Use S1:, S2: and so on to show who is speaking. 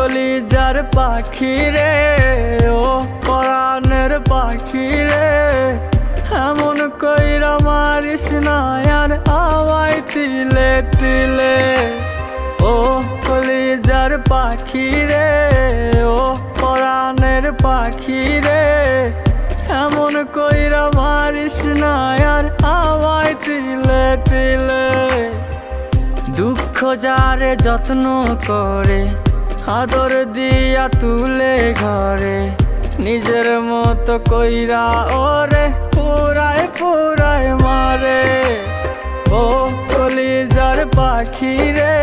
S1: কলিজার পাখি রে, ও পরাণের পাখি রে, এমন কইরা মারিস না আর আমায় তিলে তিলে। ও কলিজার পাখি রে, ও পরাণের পাখি রে, এমন কইরা মারিস না আর আমায় তিলে তিলে। দুঃখ যারে যত্ন করে, আদর দিয়া তুলে ঘরে, নিজের মতো কইরা ওরে পুরায় পুরায় মারে। ও কলিজার পাখি রে,